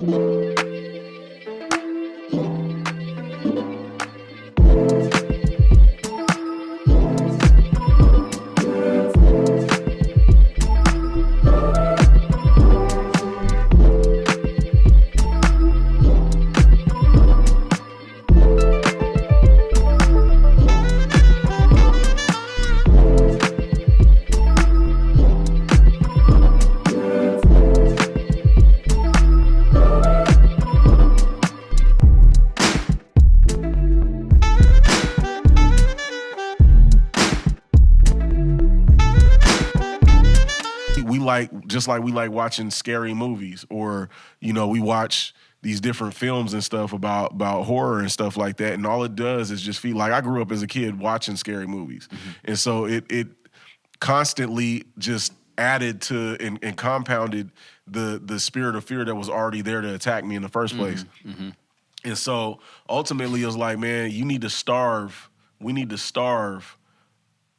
We like, just like we like watching scary movies, or we watch these different films and stuff about horror and stuff like that, and all it does is just feel like, I grew up as a kid watching scary movies, and so it constantly just added to and compounded the spirit of fear that was already there to attack me in the first place. And so ultimately it was like, man, we need to starve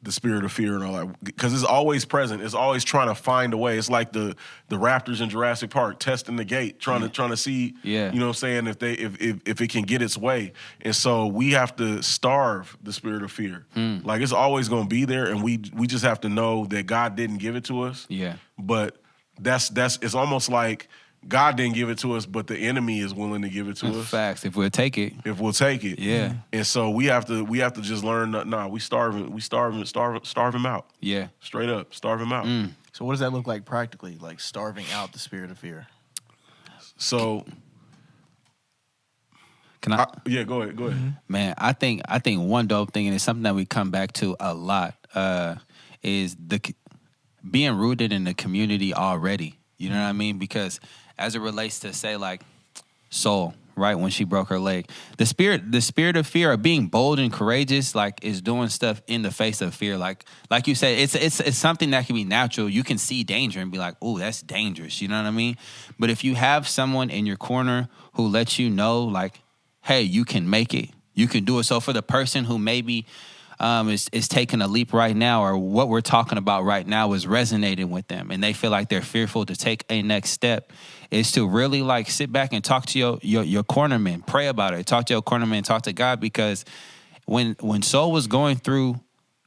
the spirit of fear and all that, because it's always present. It's always trying to find a way. It's like the raptors in Jurassic Park testing the gate, trying to see, you know what I'm saying, if it can get its way. And so we have to starve the spirit of fear. Like, it's always going to be there, and we just have to know that God didn't give it to us. Yeah. But that's it's almost like God didn't give it to us, but the enemy is willing to give it to us. Facts. If we'll take it. Yeah. And so we have to just learn that, we starve him out. Yeah. Straight up, starve him out. So what does that look like practically, like starving out the spirit of fear? So can I? Yeah, go ahead. Man, I think one dope thing, and it's something that we come back to a lot, is being rooted in the community already. You know what I mean? Because as it relates to, say, like Soul, right, when she broke her leg, the spirit of fear, of being bold and courageous, like, is doing stuff in the face of fear. Like you said, it's something that can be natural. You can see danger and be like, "Oh, that's dangerous." You know what I mean? But if you have someone in your corner who lets you know, like, "Hey, you can make it. You can do it." So for the person who maybe is taking a leap right now, or what we're talking about right now is resonating with them, and they feel like they're fearful to take a next step, is to really, like, sit back and talk to your cornerman, pray about it, talk to your cornerman, talk to God, because when Soul was going through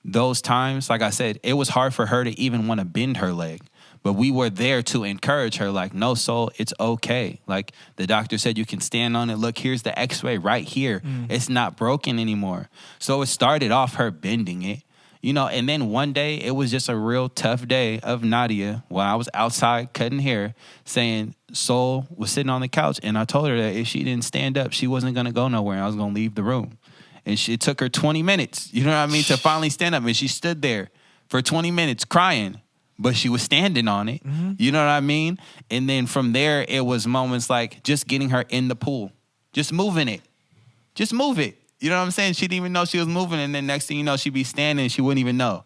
those times, like I said, it was hard for her to even want to bend her leg. But we were there to encourage her, like, "No, Soul, it's okay. Like, the doctor said you can stand on it. Look, here's the x-ray right here. It's not broken anymore." So it started off her bending it, and then one day it was just a real tough day of Nadia while I was outside cutting hair, saying Soul was sitting on the couch, and I told her that if she didn't stand up, she wasn't going to go nowhere, and I was going to leave the room. And it took her 20 minutes, you know what I mean, to finally stand up. And she stood there for 20 minutes crying, but she was standing on it. You know what I mean? And then from there, it was moments like just getting her in the pool, just moving it. Just move it. You know what I'm saying? She didn't even know she was moving, and then next thing you know, she'd be standing and she wouldn't even know.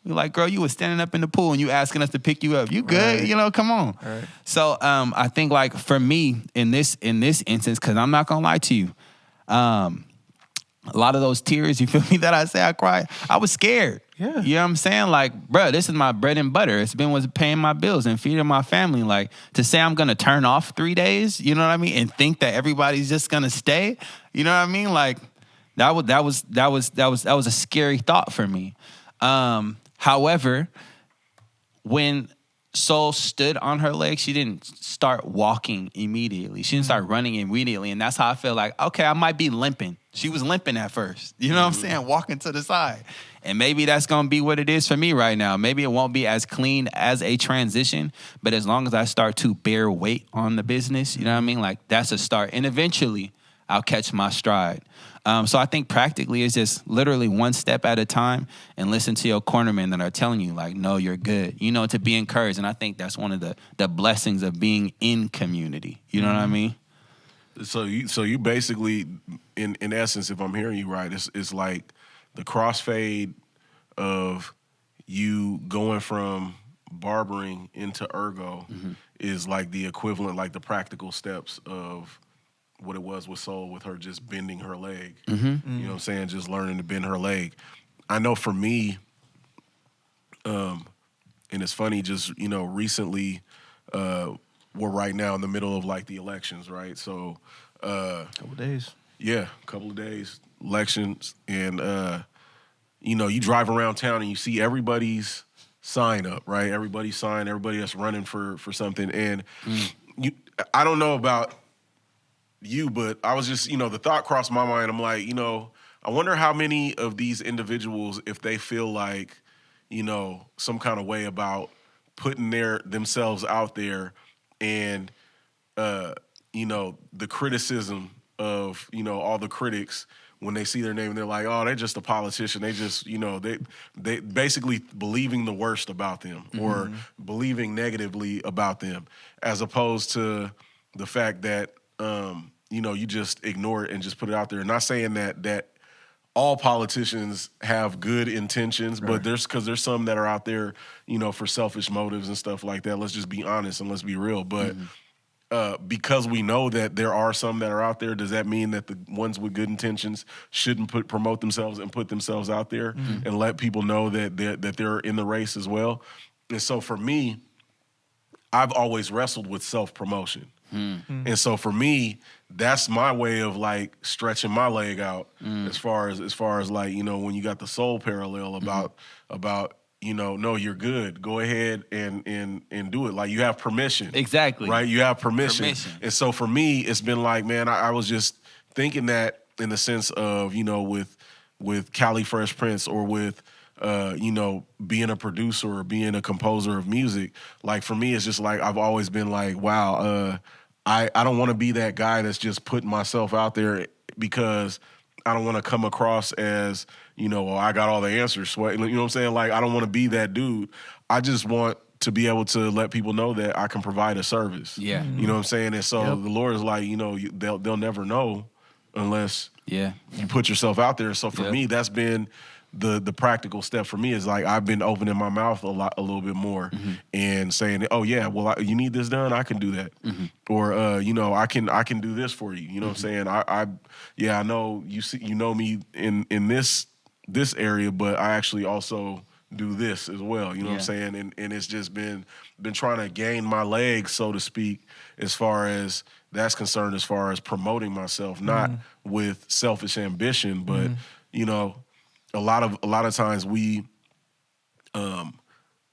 We're like, "Girl, you was standing up in the pool and you asking us to pick you up. You good? Right. Come on." Right. So I think, like, for me in this instance, because I'm not gonna lie to you, a lot of those tears, you feel me, that I say I cried, I was scared. Yeah. You know what I'm saying? Like, bro, this is my bread and butter. It's been what's paying my bills and feeding my family. Like, to say I'm going to turn off 3 days, you know what I mean, and think that everybody's just going to stay, you know what I mean? Like, that was a scary thought for me. However, when Soul stood on her legs, she didn't start walking immediately. She didn't start running immediately. And that's how I feel like, okay, I might be limping. She was limping at first. You know what I'm saying? Walking to the side. And maybe that's going to be what it is for me right now. Maybe it won't be as clean as a transition, but as long as I start to bear weight on the business, you know what I mean? Like, that's a start. And eventually I'll catch my stride. So I think practically it's just literally one step at a time, and listen to your cornermen that are telling you, like, "No, you're good," to be encouraged. And I think that's one of the blessings of being in community. You know what I mean? So you basically, in essence, if I'm hearing you right, it's like the crossfade of you going from barbering into ergo is like the equivalent, like the practical steps of what it was with Soul, with her just bending her leg. You know what I'm saying? Just learning to bend her leg. I know for me, and it's funny, just, recently, we're right now in the middle of like the elections, right? So, Couple days. yeah, a couple of days, elections, and you drive around town and you see everybody's sign up, right? Everybody's sign, everybody that's running for something, and I don't know about you, but I was just, the thought crossed my mind. I'm like, I wonder how many of these individuals, if they feel like, some kind of way about putting themselves out there and, the criticism of, all the critics when they see their name and they're like, oh, they're just a politician. They just, they basically believing the worst about them or believing negatively about them, as opposed to the fact that, you just ignore it and just put it out there. Not saying that all politicians have good intentions, but there's some that are out there, for selfish motives and stuff like that. Let's just be honest and let's be real. But because we know that there are some that are out there, does that mean that the ones with good intentions shouldn't promote themselves and put themselves out there and let people know that they're in the race as well? And so for me, I've always wrestled with self-promotion. And so for me, that's my way of like stretching my leg out as far as like, when you got the soul parallel about no, you're good. Go ahead and do it. Like you have permission. Exactly. Right? You have permission. And so for me, it's been like, man, I was just thinking that in the sense of, with Cali Fresh Prince or with being a producer or being a composer of music, like for me, it's just like I've always been like, wow, I don't want to be that guy that's just putting myself out there because I don't want to come across as, well, I got all the answers. You know what I'm saying? Like, I don't want to be that dude. I just want to be able to let people know that I can provide a service. Yeah. You know what I'm saying? And so the Lord is like, they'll never know unless you put yourself out there. So for me, that's been the practical step for me is like I've been opening my mouth a little bit more and saying, oh yeah, well you need this done, I can do that, or I can do this for you. You know what I'm saying? I know you know me in this area, but I actually also do this as well. You know what I'm saying? And it's just been trying to gain my legs, so to speak, as far as that's concerned, as far as promoting myself, not with selfish ambition, but a lot of times we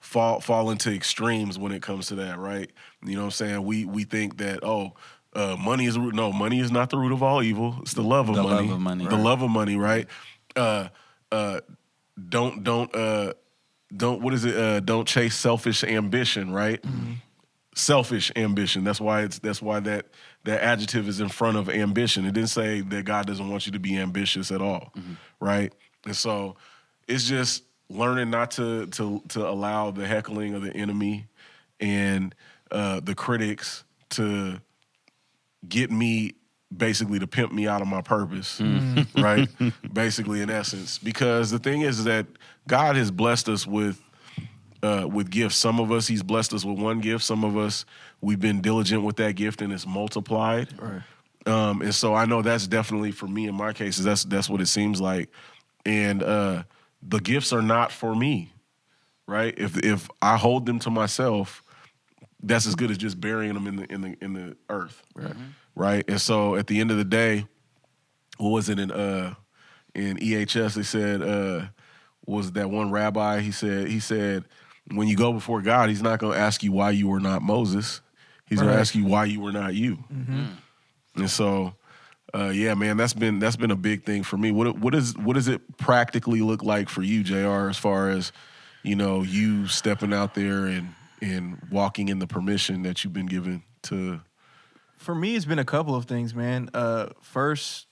fall into extremes when it comes to that, right? You know what I'm saying? We think that money is money is not the root of all evil. It's the love of money. Love of money. The love of money, right? Don't what is it? Don't chase selfish ambition, right? Selfish ambition. That's why that adjective is in front of ambition. It didn't say that God doesn't want you to be ambitious at all, right? And so it's just learning not to allow the heckling of the enemy and the critics to get me, basically to pimp me out of my purpose, right? Basically, in essence. Because the thing is that God has blessed us with gifts. Some of us, he's blessed us with one gift. Some of us, we've been diligent with that gift and it's multiplied. Right. And so I know that's definitely, for me in my cases, that's what it seems like. And the gifts are not for me, right? If I hold them to myself, that's as good as just burying them in the earth, right? And so at the end of the day, what was it in EHS? They said was that one rabbi? He said when you go before God, he's not going to ask you why you were not Moses. He's going to ask you why you were not you. And so. Yeah, man, that's been a big thing for me. What does it practically look like for you, JR, as far as, you stepping out there and walking in the permission that you've been given to? For me, it's been a couple of things, man. First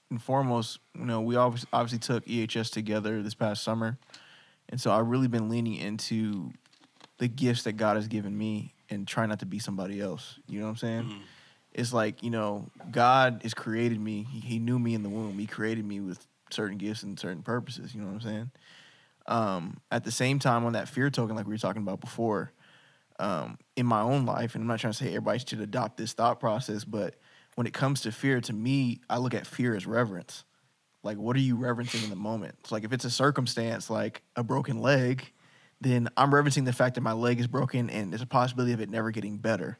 and foremost, we obviously took EHS together this past summer. And so I've really been leaning into the gifts that God has given me and try not to be somebody else. You know what I'm saying? It's like, God has created me. He knew me in the womb. He created me with certain gifts and certain purposes. You know what I'm saying? At the same time, on that fear token, like we were talking about before, in my own life, and I'm not trying to say everybody should adopt this thought process, but when it comes to fear, to me, I look at fear as reverence. Like, what are you reverencing in the moment? It's like if it's a circumstance like a broken leg, then I'm reverencing the fact that my leg is broken and there's a possibility of it never getting better.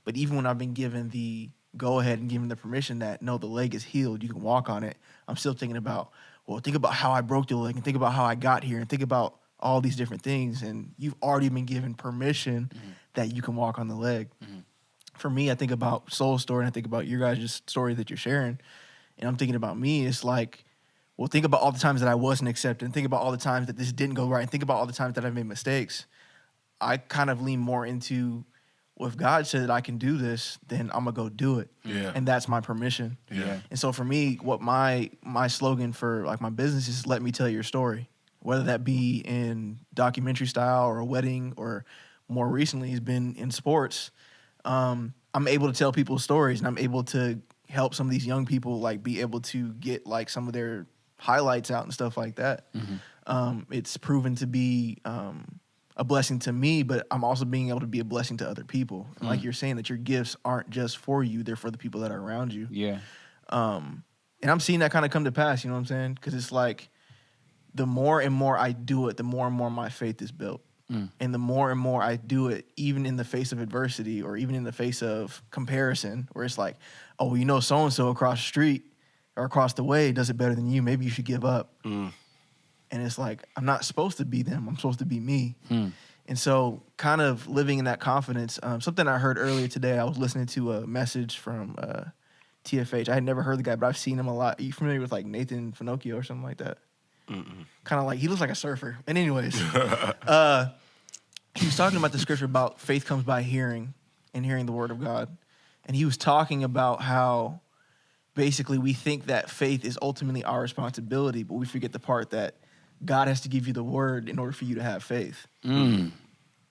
But even when I've been given the go ahead and given the permission that no, the leg is healed, you can walk on it, I'm still thinking about, well, think about how I broke the leg and think about how I got here and think about all these different things. And you've already been given permission that you can walk on the leg. For me, I think about Soul Story and I think about your guys' story that you're sharing. And I'm thinking about me, it's like, well, think about all the times that I wasn't accepted and think about all the times that this didn't go right and think about all the times that I've made mistakes. I kind of lean more into, well, if God said that I can do this, then I'm going to go do it. Yeah. And that's my permission. Yeah. And so for me, what my slogan for like my business is, let me tell your story. Whether that be in documentary style or a wedding or more recently has been in sports. I'm able to tell people stories and I'm able to help some of these young people like be able to get like some of their highlights out and stuff like that. It's proven to be a blessing to me, but I'm also being able to be a blessing to other people. And like you're saying, that your gifts aren't just for you, they're for the people that are around you. Yeah. And I'm seeing that kind of come to pass, you know what I'm saying? Because it's like the more and more I do it, the more and more my faith is built. And the more and more I do it, even in the face of adversity or even in the face of comparison, where it's like, oh, well, you know, so-and-so across the street or across the way does it better than you. Maybe you should give up. And it's like, I'm not supposed to be them. I'm supposed to be me. And so kind of living in that confidence, something I heard earlier today, I was listening to a message from TFH. I had never heard the guy, but I've seen him a lot. Are you familiar with like Nathan Finocchio or something like that? Kind of like, he looks like a surfer. And anyways, he was talking about the scripture about faith comes by hearing and hearing the word of God. And he was talking about how basically we think that faith is ultimately our responsibility, but we forget the part that God has to give you the word in order for you to have faith.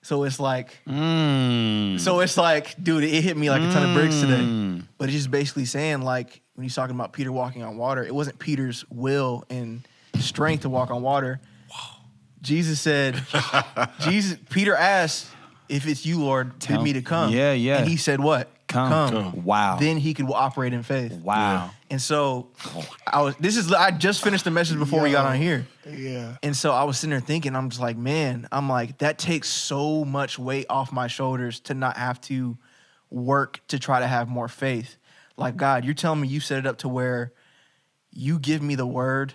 So it's like, dude, it hit me like a ton of bricks today. But it's just basically saying, like, when he's talking about Peter walking on water, it wasn't Peter's will and strength to walk on water. Jesus said, Peter asked, if it's you, Lord, bid me to come. Yeah, yeah. And he said what? Come. Wow. Then he could operate in faith. Wow. And so I just finished the message before we got on here. Yeah. And so I was sitting there thinking, I'm just like, man, that takes so much weight off my shoulders to not have to work to try to have more faith. Like, God, you're telling me you set it up to where you give me the word,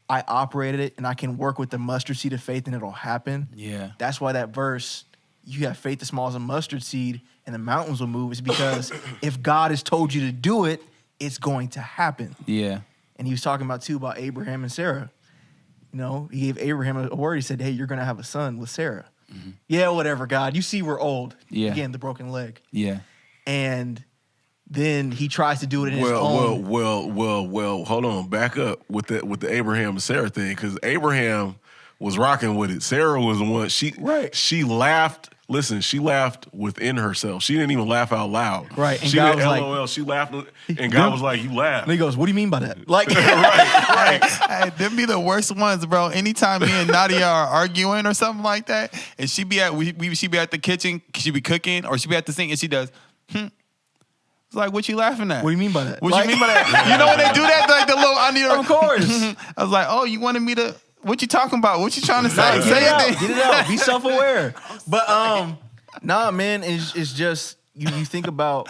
I operated it, and I can work with the mustard seed of faith and it'll happen. Yeah. That's why that verse, you have faith as small as a mustard seed and the mountains will move, is because if God has told you to do it, it's going to happen. Yeah. And he was talking about, too, about Abraham and Sarah. You know, he gave Abraham a word. He said, hey, you're going to have a son with Sarah. Yeah, whatever, God. You see we're old. Yeah. Again, the broken leg. Yeah. And then he tries to do it in his own. Well, hold on. Back up with the Abraham and Sarah thing, because Abraham was rocking with it. Sarah was the one, she laughed. Listen, she laughed within herself. She didn't even laugh out loud. Right. And she God didn't was LOL. like, she laughed, and God was like, you laughed. And he goes, what do you mean by that? Like, right. Hey, them be the worst ones, bro. Anytime me and Nadia are arguing or something like that, and she be at she be at the kitchen, she be cooking, or she be at the sink, and she does, It's like, what you laughing at? What do you mean by that? What you mean by that? You know when they do that, like the little, I need Of course. I was like, oh, you wanted me to, what you talking about? What you trying to say? Get Say it out. it. Get it out. Be self-aware. But nah, man, it's just you think about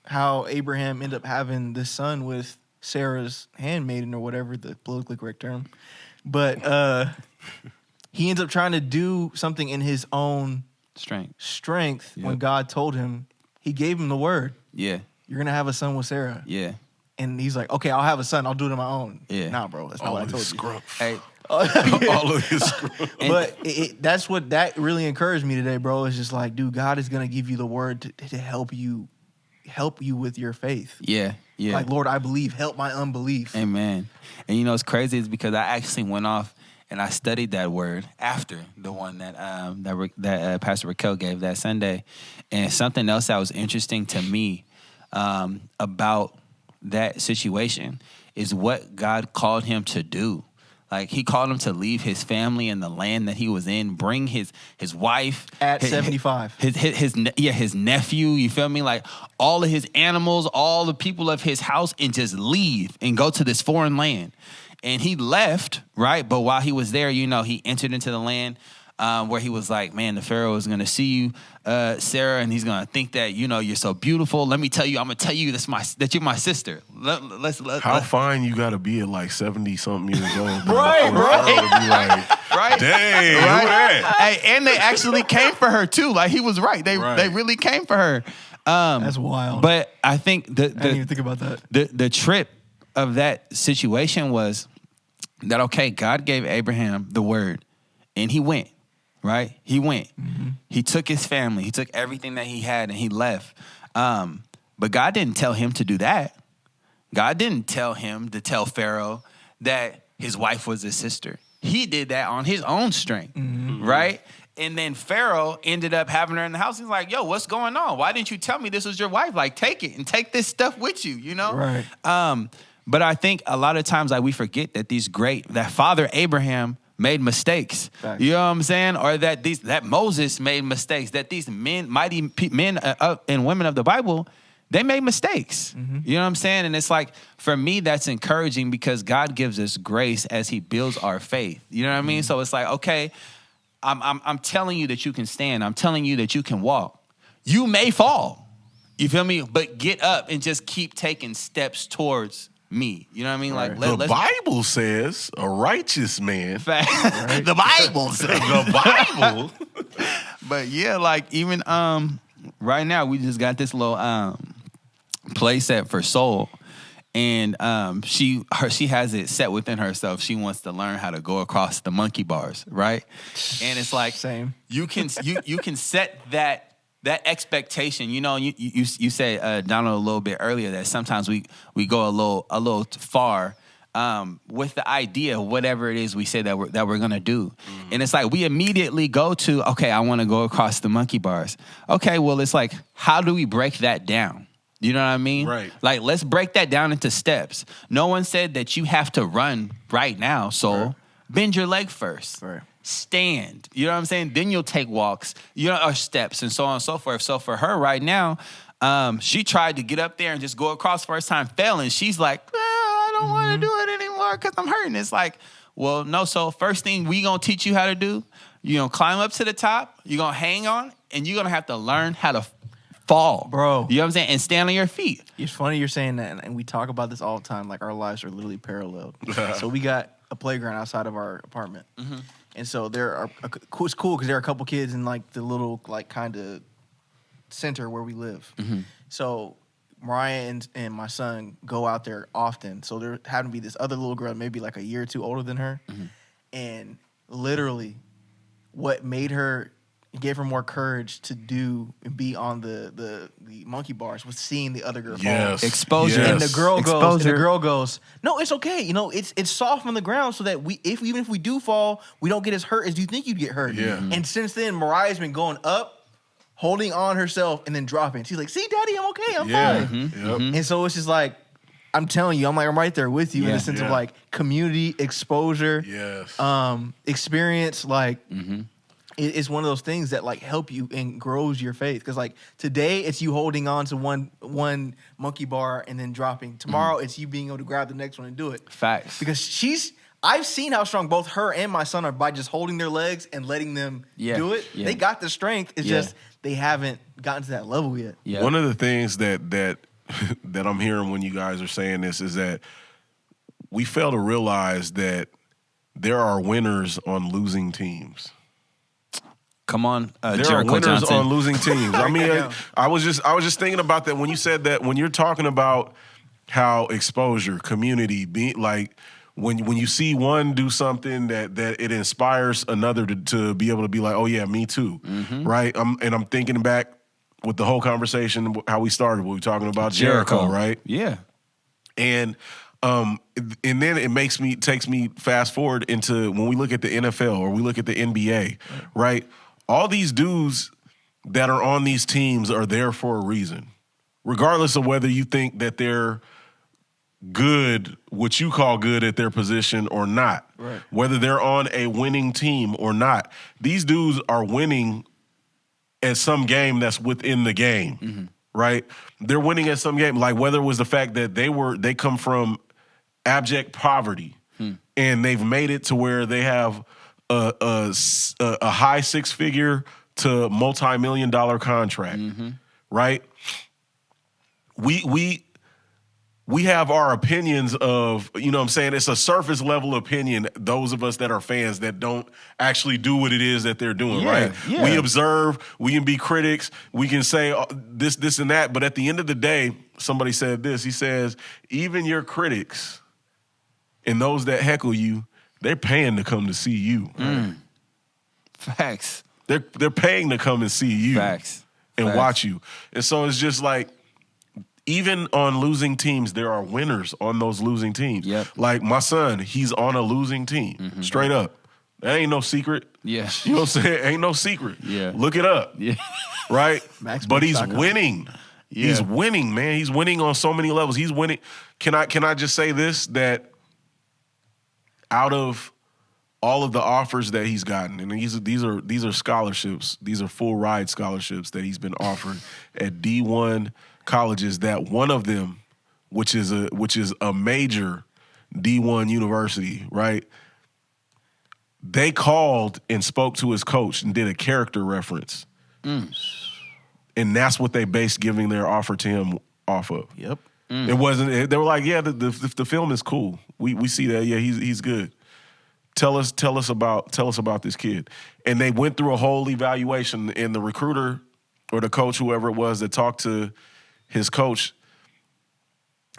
how Abraham ended up having this son with Sarah's handmaiden or whatever the politically correct term. But he ends up trying to do something in his own strength when God told him, he gave him the word. Yeah. You're going to have a son with Sarah. Yeah. And he's like, okay, I'll have a son. I'll do it on my own. Yeah. Nah, bro, that's not All what I of told his you. scrump. Hey, All of his scrump. But that's what that really encouraged me today, bro. It's just like, dude, God is gonna give you the word to help you with your faith. yeah. Yeah. Like, Lord, I believe. Help my unbelief. Amen. And you know what's crazy is because I actually went off and I studied that word after the one that Pastor Raquel gave that Sunday. And something else that was interesting to me about that situation is what God called him to do. Like, he called him to leave his family and the land that he was in, bring his wife At 75. his nephew, you feel me? Like, all of his animals, all the people of his house, and just leave and go to this foreign land. And he left, right? But while he was there, you know, he entered into the land. where he was like, man, the Pharaoh is going to see you, Sarah, and he's going to think that, you're so beautiful. Let me tell you, I'm going to tell you that you're my sister. How fine you got to be at like 70-something years old. Right. Right. Dang. Who that? Hey, and they actually came for her too. Like he was right. They really came for her. That's wild. But I think I didn't even think about that. the trip of that situation was that, okay, God gave Abraham the word and he went, right? He went. Mm-hmm. He took his family. He took everything that he had and he left. But God didn't tell him to do that. God didn't tell him to tell Pharaoh that his wife was his sister. He did that on his own strength, right? And then Pharaoh ended up having her in the house. He's like, yo, what's going on? Why didn't you tell me this was your wife? Like, take it and take this stuff with you, Right. But I think a lot of times like we forget that Father Abraham made mistakes. Facts. You know what I'm saying? Or that Moses made mistakes, that these mighty men and women of the Bible, they made mistakes. Mm-hmm. You know what I'm saying? And it's like, for me, that's encouraging because God gives us grace as he builds our faith. You know what I mean? So it's like, okay, I'm telling you that you can stand. I'm telling you that you can walk. You may fall. You feel me? But get up and just keep taking steps towards me. You know what I mean? Like the Bible says a righteous man. Right? The Bible says. The Bible. But yeah, like even right now we just got this little play set for Soul. And she has it set within herself. She wants to learn how to go across the monkey bars, right? And it's like Same. You can set that expectation. You said Donald a little bit earlier that sometimes we go a little far with the idea of whatever it is we say that we're gonna do. Mm-hmm. And it's like we immediately go to, okay, I want to go across the monkey bars. Okay, well it's like, how do we break that down? You know what I mean? Right. Like, let's break that down into steps. No one said that you have to run right now, so right. Bend your leg first. Right. Stand. You know what I'm saying? Then you'll take walks, or steps, and so on and so forth. So for her right now, she tried to get up there and just go across first time, failing. She's like, I don't want to do it anymore because I'm hurting. It's like, well, no. So first thing we gonna teach you how to do, you're gonna climb up to the top, you're gonna hang on, and you're gonna have to learn how to fall, bro. You know what I'm saying? And stand on your feet. It's funny you're saying that, and we talk about this all the time. Like, our lives are literally paralleled. So we got a playground outside of our apartment, and so there are. It's cool because there are a couple kids in like the little like kind of center where we live. So Mariah and my son go out there often. So there happened to be this other little girl, maybe like a year or two older than her, and literally, what made her. It gave her more courage to do and be on the monkey bars was seeing the other girl fall. Exposure. Yes. And the girl goes, no, it's okay. It's soft on the ground so that even if we do fall, we don't get as hurt as you think you'd get hurt. Yeah. And since then, Mariah's been going up, holding on herself, and then dropping. She's like, see, Daddy, I'm okay. I'm fine. Yep. And so it's just like, I'm telling you, I'm right there with you in the sense of like community, exposure, experience, like it's one of those things that like help you and grows your faith. Because like today it's you holding on to one monkey bar and then dropping. Tomorrow it's you being able to grab the next one and do it. Facts. Because I've seen how strong both her and my son are by just holding their legs and letting them do it. Yeah. They got the strength. It's just they haven't gotten to that level yet. Yeah. One of the things that that I'm hearing when you guys are saying this is that we fail to realize that there are winners on losing teams. Come on, there Jericho are winners Johnson. on losing teams. I mean, I was just thinking about that when you said that. When you're talking about how exposure, community, be like when you see one do something that it inspires another to be able to be like, oh yeah, me too, right? I'm thinking back with the whole conversation how we started. We were talking about Jericho, right? Yeah, and then it takes me fast forward into when we look at the NFL or we look at the NBA, right? All these dudes that are on these teams are there for a reason, regardless of whether you think that they're good, what you call good at their position or not, right. Whether they're on a winning team or not. These dudes are winning at some game that's within the game, right? They're winning at some game, like whether it was the fact that they come from abject poverty and they've made it to where they have a high six-figure to multi-million-dollar contract, right? We have our opinions of, you know what I'm saying? It's a surface level opinion, those of us that are fans that don't actually do what it is that they're doing, right? Yeah. We observe, we can be critics, we can say this, and that, but at the end of the day, somebody said this. He says, even your critics and those that heckle you, they're paying to come to see you. Facts. They're paying to come and see you. Facts. And Facts. watch you. And so it's just like, even on losing teams, there are winners on those losing teams. Yep. Like my son, he's on a losing team. Straight up. That ain't no secret. Yeah. You know what I'm saying? Ain't no secret. Yeah. Look it up. Yeah. Right? But he's Maxmax.com. winning. Yeah. He's winning, man. He's winning on so many levels. He's winning. Can I just say this, that out of all of the offers that he's gotten, and these are scholarships, these are full ride scholarships that he's been offered at D1 colleges, that one of them, which is a major D1 university, right? They called and spoke to his coach and did a character reference. And that's what they based giving their offer to him off of. Yep. It wasn't. They were like, yeah, the film is cool. We see that. Yeah, he's good. Tell us about this kid. And they went through a whole evaluation, and the recruiter or the coach, whoever it was that talked to his coach,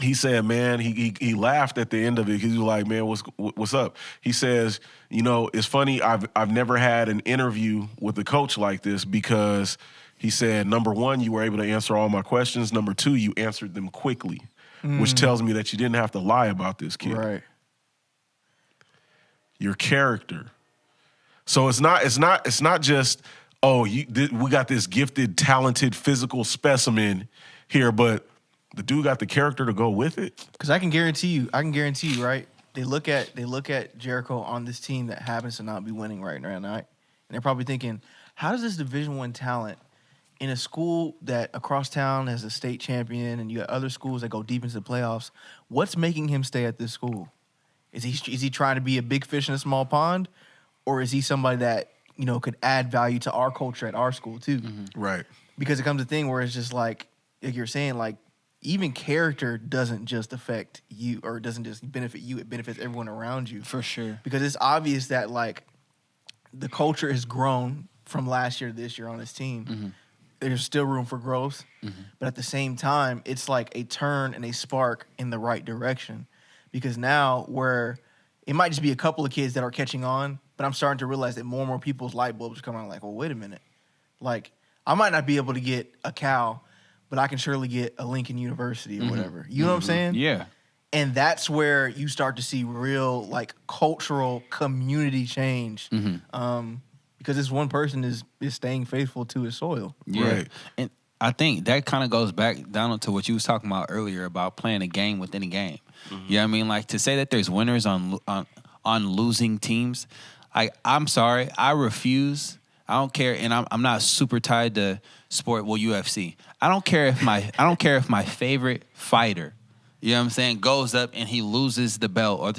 he said, man, he laughed at the end of it. He was like, man, what's up? He says, you know, it's funny. I've never had an interview with a coach like this, because he said, number one, you were able to answer all my questions. Number two, you answered them quickly, which tells me that you didn't have to lie about this kid. Right. Your character. So it's not just, oh, we got this gifted, talented, physical specimen here, but the dude got the character to go with it. Because I can guarantee you, right? They look at Jericho on this team that happens to not be winning right now, and they're probably thinking, how does this Division I talent in a school that across town has a state champion, and you got other schools that go deep into the playoffs, what's making him stay at this school? Is he trying to be a big fish in a small pond, or is he somebody that, you know, could add value to our culture at our school too? Right. Because it comes a thing where it's just like you're saying, like, even character doesn't just affect you, or it doesn't just benefit you, it benefits everyone around you. For sure. Because it's obvious that, like, the culture has grown from last year to this year on this team. There's still room for growth. But at the same time, it's like a turn and a spark in the right direction. Because now, where it might just be a couple of kids that are catching on, but I'm starting to realize that more and more people's light bulbs are coming on, like, well, wait a minute. Like, I might not be able to get a Cal, but I can surely get a Lincoln University or whatever. You know what I'm saying? Yeah. And that's where you start to see real, like, cultural community change. Because this one person is staying faithful to his soil. Yeah. Right. And I think that kind of goes back down to what you was talking about earlier about playing a game within a game. You know what I mean? Like, to say that there's winners on losing teams, I'm sorry. I refuse. I don't care, and I'm not super tied to sport, UFC. I don't care if my favorite fighter, you know what I'm saying, goes up and he loses the belt, or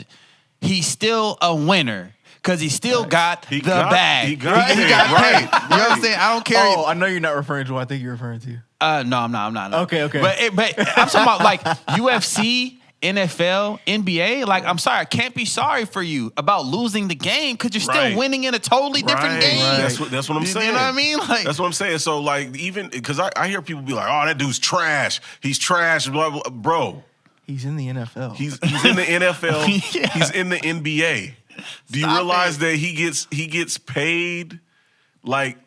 he's still a winner. Because he still got the bag. He got paid. Right. You know what I'm saying? I don't care. Oh, I know you're not referring to what I think you're referring to. No, I'm not. Okay. But I'm talking about, like, UFC, NFL, NBA. Like, I'm sorry, I can't be sorry for you about losing the game, because you're still winning in a totally different game. That's what I'm saying. You know what I mean? Like, that's what I'm saying. So, like, even because I hear people be like, "Oh, that dude's trash. He's trash." Blah blah. Bro, He's in the NFL. he's in the NFL. Yeah. He's in the NBA. Do you realize that he gets paid like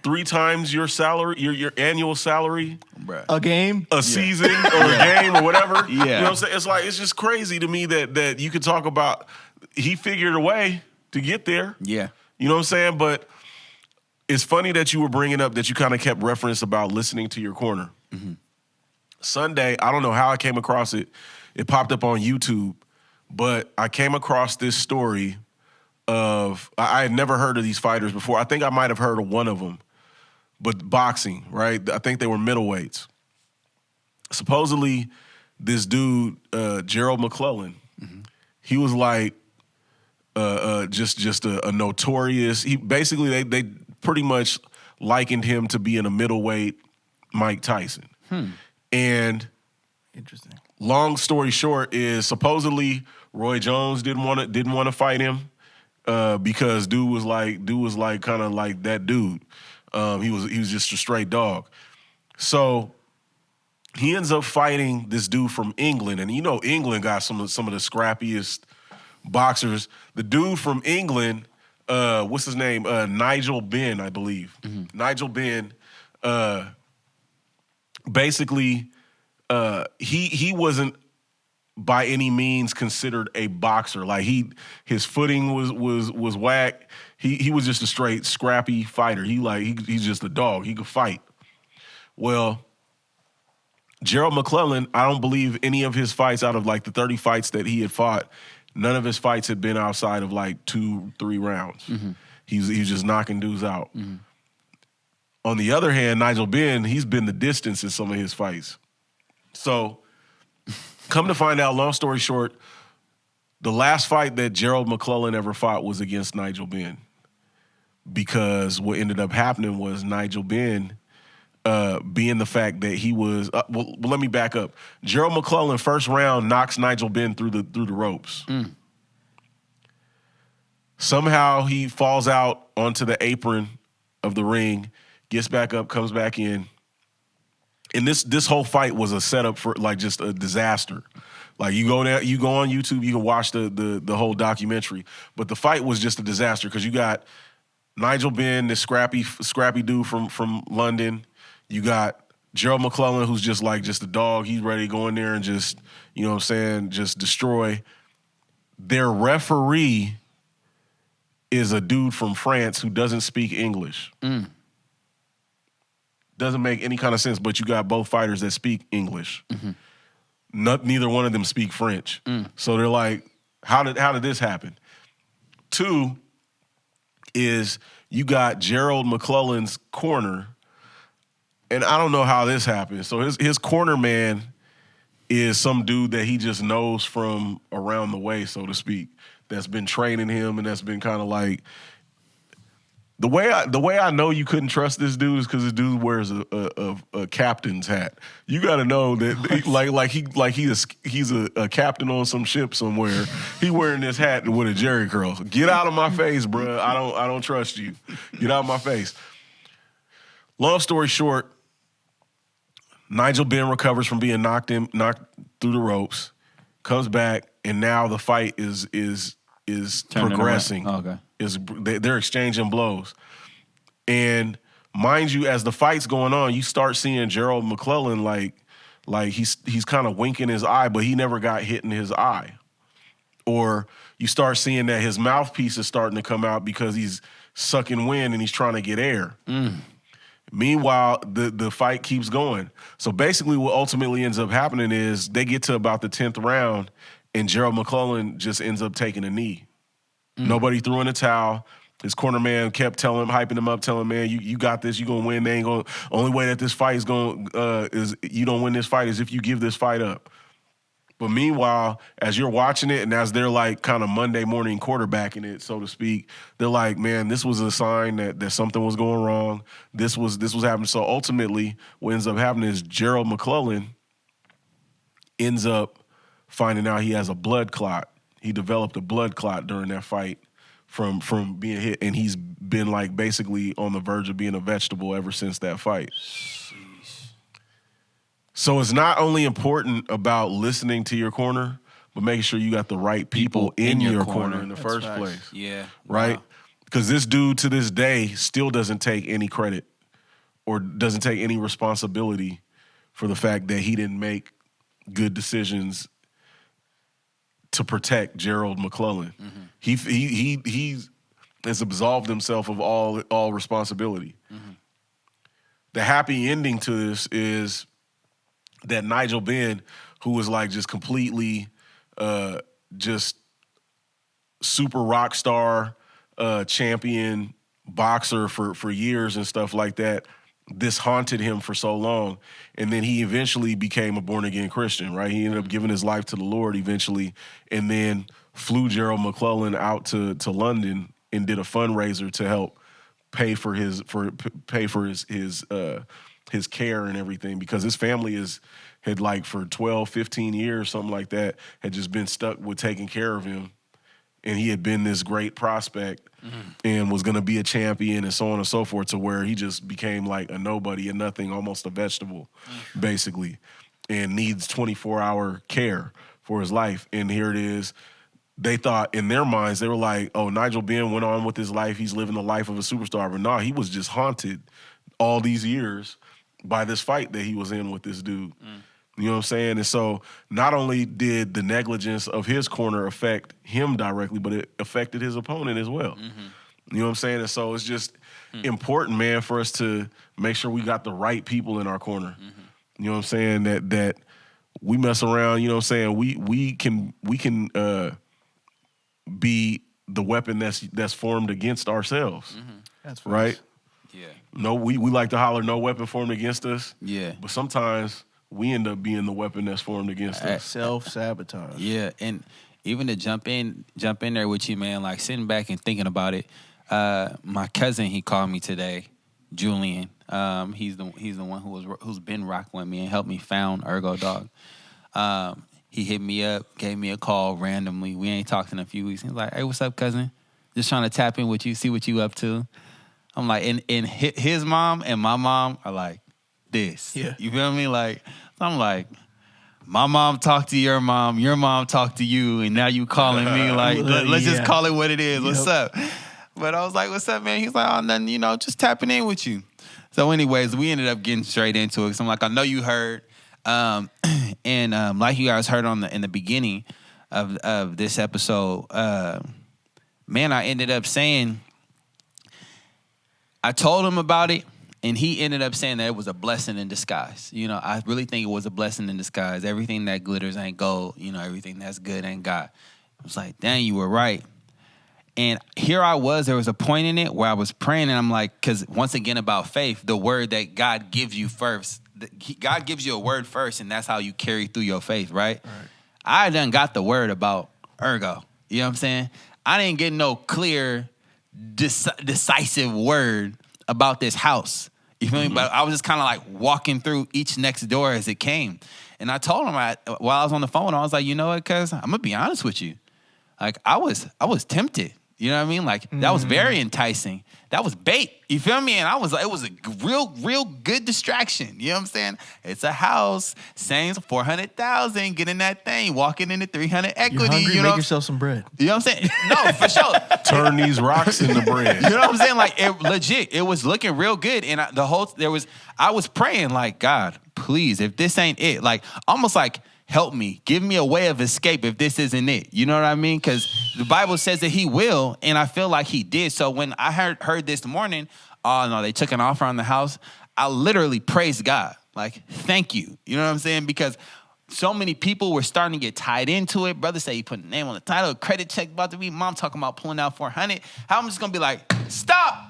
3 times your salary, your annual salary, bruh. A game? a season or a game or whatever? Yeah. You know what I'm saying? It's just crazy to me that you could talk about he figured a way to get there. Yeah. You know what I'm saying? But it's funny that you were bringing up that you kind of kept reference about listening to your corner. Sunday, I don't know how I came across it. It popped up on YouTube, but I came across this story of, I had never heard of these fighters before. I think I might have heard of one of them, but boxing, right? I think they were middleweights. Supposedly, this dude, Gerald McClellan, he was like just a notorious. He basically they pretty much likened him to being a middleweight Mike Tyson. And Interesting. long story short is supposedly Roy Jones didn't want to fight him because dude was like kind of like that dude. He was just a straight dog. So he ends up fighting this dude from England, and England got some of the scrappiest boxers. The dude from England, what's his name? Nigel Benn, I believe. Nigel Benn. Basically, he wasn't by any means considered a boxer. Like his footing was whack. He was just a straight scrappy fighter. He's just a dog. He could fight. Well, Gerald McClellan, I don't believe any of his fights out of like the 30 fights that he had fought, none of his fights had been outside of like 2-3 rounds. He's just knocking dudes out. On the other hand, Nigel Benn, he's been the distance in some of his fights. So, come to find out, long story short, the last fight that Gerald McClellan ever fought was against Nigel Benn. Because what ended up happening was Nigel Benn, being the fact that he was well, let me back up. Gerald McClellan first round knocks Nigel Benn through the ropes. Somehow he falls out onto the apron of the ring, gets back up, comes back in. And this whole fight was a setup for like just a disaster. Like you go on YouTube, you can watch the whole documentary. But the fight was just a disaster because you got Nigel Benn, this scrappy dude from London. You got Gerald McClellan, who's just a dog. He's ready to go in there and just, just destroy. Their referee is a dude from France who doesn't speak English. Doesn't make any kind of sense, but you got both fighters that speak English. Neither one of them speak French. So they're like, how did this happen? Two is you got Gerald McClellan's corner, and I don't know how this happened. So his corner man is some dude that he just knows from around the way, so to speak, that's been training him, and that's been kind of like the way I know you couldn't trust this dude is because this dude wears a captain's hat. You got to know that he's a captain on some ship somewhere. He wearing this hat with a jerry curl. Get out of my face, bro. I don't trust you. Get out of my face. Long story short, Nigel Benn recovers from being knocked through the ropes, comes back, and now the fight is progressing. Oh, okay. They're exchanging blows. And mind you, as the fight's going on, you start seeing Gerald McClellan like he's kind of winking his eye, but he never got hit in his eye. Or you start seeing that his mouthpiece is starting to come out because he's sucking wind and he's trying to get air. Meanwhile, the fight keeps going. So basically what ultimately ends up happening is they get to about the 10th round and Gerald McClellan just ends up taking a knee. Nobody threw in a towel. His corner man kept hyping him up, telling him, man, you got this, you gonna win. They ain't gonna. Only way that this fight is is you don't win this fight is if you give this fight up. But meanwhile, as you're watching it and as they're like kind of Monday morning quarterbacking it, so to speak, they're like, man, this was a sign that something was going wrong. This was happening. So ultimately, what ends up happening is Gerald McClellan ends up finding out he has a blood clot. He developed a blood clot during that fight from being hit, and he's been like basically on the verge of being a vegetable ever since that fight. So it's not only important about listening to your corner, but making sure you got the right people in your corner in the first place. Yeah. Right? Because this dude to this day still doesn't take any credit or doesn't take any responsibility for the fact that he didn't make good decisions to protect Gerald McClellan. He has absolved himself of all responsibility. The happy ending to this is that Nigel Benn, who was like just completely just super rock star champion boxer for years and stuff like that, this haunted him for so long. And then he eventually became a born-again Christian, right? He ended up giving his life to the Lord eventually. And then flew Gerald McClellan out to London and did a fundraiser to help pay for his care and everything, because his family had like for 12, 15 years, something like that, had just been stuck with taking care of him. And he had been this great prospect and was going to be a champion and so on and so forth, to where he just became like a nobody, a nothing, almost a vegetable, basically, and needs 24-hour care for his life. And here it is. They thought in their minds, they were like, oh, Nigel Benn went on with his life. He's living the life of a superstar. But no, he was just haunted all these years by this fight that he was in with this dude. You know what I'm saying? And so not only did the negligence of his corner affect him directly, but it affected his opponent as well. You know what I'm saying? And so it's just important, man, for us to make sure we got the right people in our corner. You know what I'm saying? That we mess around, you know what I'm saying? We can be the weapon that's formed against ourselves. That's right? Yeah. No, we like to holler, no weapon formed against us. Yeah. But sometimes we end up being the weapon that's formed against us. Self-sabotage. Yeah, and even to jump in there with you, man, like sitting back and thinking about it. My cousin, he called me today, Julian. He's the one who's been rocking with me and helped me found Ergo Dog. He hit me up, gave me a call randomly. We ain't talked in a few weeks. He's like, "Hey, what's up, cousin? Just trying to tap in with you, see what you up to." I'm like, and his mom and my mom are like this. Yeah. You feel me? Like, I'm like, my mom talked to your mom talked to you, and now you calling me like, let's just call it what it is. What's up? But I was like, what's up, man? He's like, oh, nothing, just tapping in with you. So anyways, we ended up getting straight into it. So I'm like, I know you heard. And like you guys heard in the beginning of this episode, man, I ended up saying, I told him about it, and he ended up saying that it was a blessing in disguise. I really think it was a blessing in disguise. Everything that glitters ain't gold. Everything that's good ain't God. I was like, dang, you were right. And here I was, there was a point in it where I was praying, and I'm like, because once again about faith, the word that God gives you first, God gives you a word first, and that's how you carry through your faith, right? I done got the word about Ergo. You know what I'm saying? I didn't get no clear, decisive word about this house. You feel me? But I was just kind of like walking through each next door as it came. And I told him while I was on the phone, I was like, you know what, cuz I'm going to be honest with you. Like, I was tempted. You know what I mean? Like, that was very enticing. That was bait. You feel me? And it was a real good distraction. You know what I'm saying? It's a house, saying $400,000, getting that thing, walking into 300 equity. You're hungry, you know? make yourself some bread. You know what I'm saying? No, for sure. Turn these rocks into bread. You know what I'm saying? Like, it was looking real good. And I was praying like, God, please, if this ain't it, like, almost like, help me. Give me a way of escape if this isn't it. You know what I mean? Because the Bible says that he will, and I feel like he did. So when I heard this morning, oh, no, they took an offer on the house, I literally praised God. Like, thank you. You know what I'm saying? Because so many people were starting to get tied into it. Brother say he put a name on the title, a credit check about to be. Mom talking about pulling out $400. How I'm just going to be like, stop.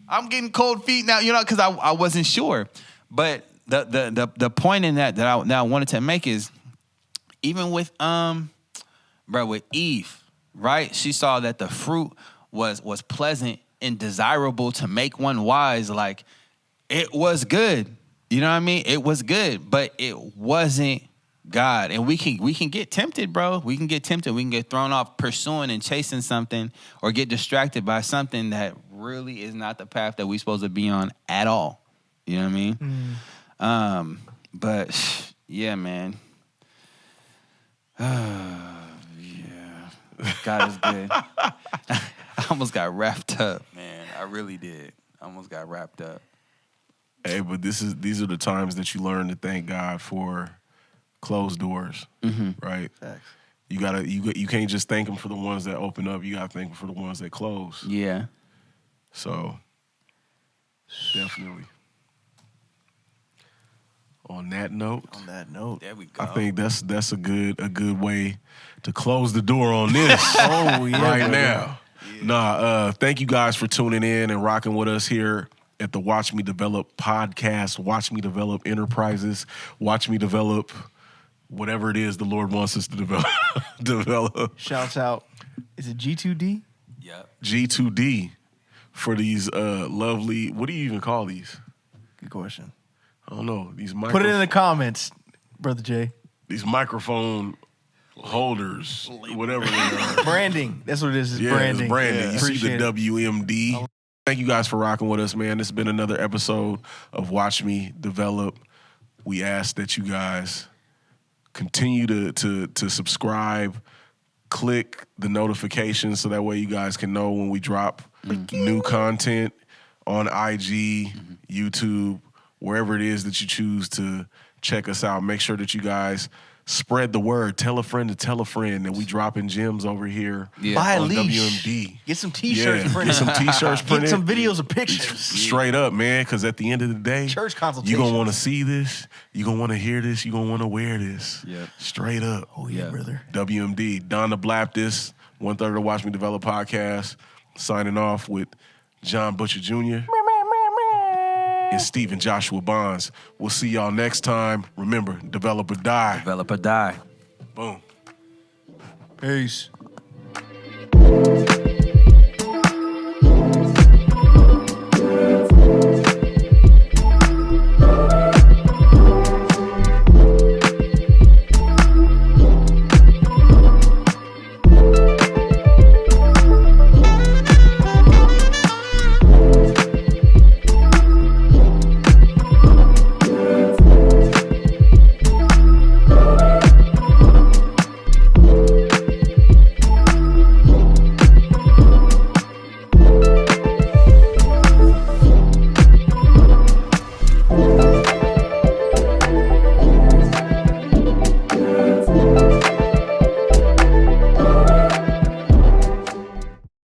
I'm getting cold feet now, because I wasn't sure. But the point in that I wanted to make is, even with with Eve, right? She saw that the fruit was pleasant and desirable to make one wise. Like, it was good. You know what I mean? It was good, but it wasn't God. And we can get tempted, bro. We can get tempted. We can get thrown off pursuing and chasing something, or get distracted by something that really is not the path that we're supposed to be on at all. You know what I mean? But yeah, man. Yeah, God is good. I almost got wrapped up, man. I really did. I almost got wrapped up. Hey, but these are the times that you learn to thank God for closed doors, right? Facts. You can't just thank him for the ones that open up. You gotta thank him for the ones that close. Yeah. So definitely. On that note, There we go. I think that's a good way to close the door on this. Oh, yeah, right brother. now. Yeah. Thank you guys for tuning in and rocking with us here at the Watch Me Develop podcast, Watch Me Develop Enterprises, Watch Me Develop whatever it is the Lord wants us to develop. Shouts out Is it G2D? Yep. G2D for these lovely. What do you even call these? Good question. I don't know. These Put it in the comments, Brother Jay. these microphone holders, whatever they are. Branding. That's what it is. It's Yeah, branding. it's branding. Yeah. You see the Appreciate it. WMD. Thank you guys for rocking with us, man. This has been another episode of Watch Me Develop. We ask that you guys continue to subscribe, click the notifications so that way you guys can know when we drop new content on IG, YouTube, wherever it is that you choose to check us out. Make sure that you guys spread the word. Tell a friend to tell a friend that we dropping gems over here Buy a on leash. WMD. Get some T-shirts printed. Get some T-shirts Get printed. some videos of pictures. Straight up, man, because at the end of the day, Church you're consultations. going to want to see this. You're going to want to hear this. You're going to want to wear this. Yep. Straight up. Oh, yeah, brother. WMD. Don the Blaptist, 1/3 of the Watch Me Develop podcast, signing off with John Butcher Jr. and Stephen Joshua Bonds. We'll see y'all next time. Remember, develop or die. Develop or die. Boom. Peace.